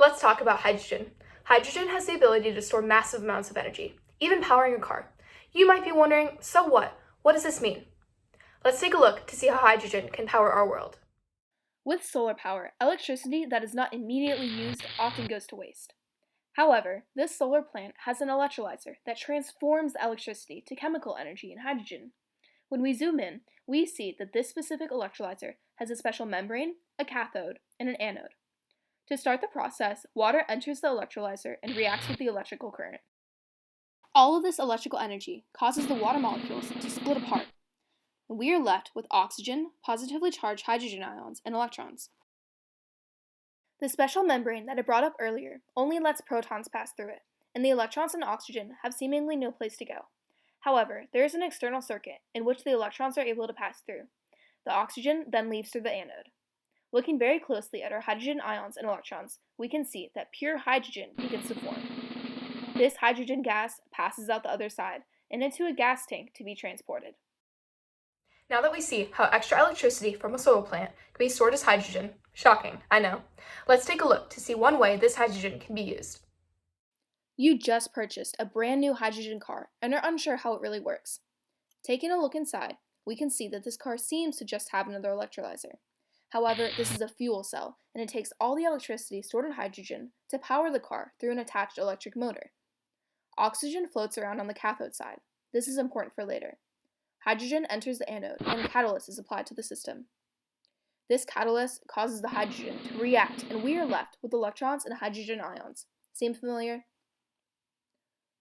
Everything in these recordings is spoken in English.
Let's talk about hydrogen. Hydrogen has the ability to store massive amounts of energy, even powering a car. You might be wondering, so what? What does this mean? Let's take a look to see how hydrogen can power our world. With solar power, electricity that is not immediately used often goes to waste. However, this solar plant has an electrolyzer that transforms the electricity to chemical energy in hydrogen. When we zoom in, we see that this specific electrolyzer has a special membrane, a cathode, and an anode. To start the process, water enters the electrolyzer and reacts with the electrical current. All of this electrical energy causes the water molecules to split apart, and we are left with oxygen, positively charged hydrogen ions, and electrons. The special membrane that I brought up earlier only lets protons pass through it, and the electrons and oxygen have seemingly no place to go. However, there is an external circuit in which the electrons are able to pass through. The oxygen then leaves through the anode. Looking very closely at our hydrogen ions and electrons, we can see that pure hydrogen begins to form. This hydrogen gas passes out the other side and into a gas tank to be transported. Now that we see how extra electricity from a solar plant can be stored as hydrogen, shocking, I know, let's take a look to see one way this hydrogen can be used. You just purchased a brand new hydrogen car and are unsure how it really works. Taking a look inside, we can see that this car seems to just have another electrolyzer. However, this is a fuel cell, and it takes all the electricity stored in hydrogen to power the car through an attached electric motor. Oxygen floats around on the cathode side. This is important for later. Hydrogen enters the anode, and a catalyst is applied to the system. This catalyst causes the hydrogen to react, and we are left with electrons and hydrogen ions. Seem familiar?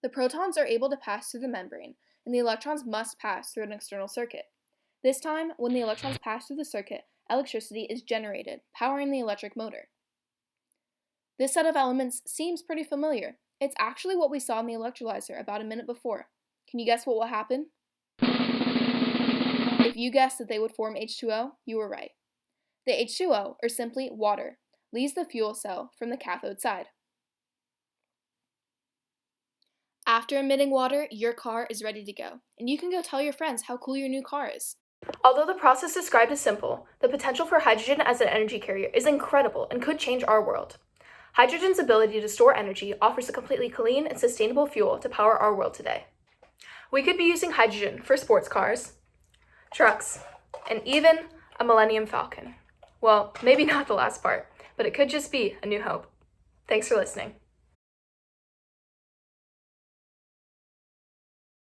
The protons are able to pass through the membrane, and the electrons must pass through an external circuit. This time, when the electrons pass through the circuit, electricity is generated, powering the electric motor. This set of elements seems pretty familiar. It's actually what we saw in the electrolyzer about a minute before. Can you guess what will happen? If you guessed that they would form H2O, you were right. The H2O, or simply water, leaves the fuel cell from the cathode side. After emitting water, your car is ready to go, and you can go tell your friends how cool your new car is. Although the process described is simple, the potential for hydrogen as an energy carrier is incredible and could change our world. Hydrogen's ability to store energy offers a completely clean and sustainable fuel to power our world today. We could be using hydrogen for sports cars, trucks, and even a Millennium Falcon. Well, maybe not the last part, but it could just be a new hope. Thanks for listening.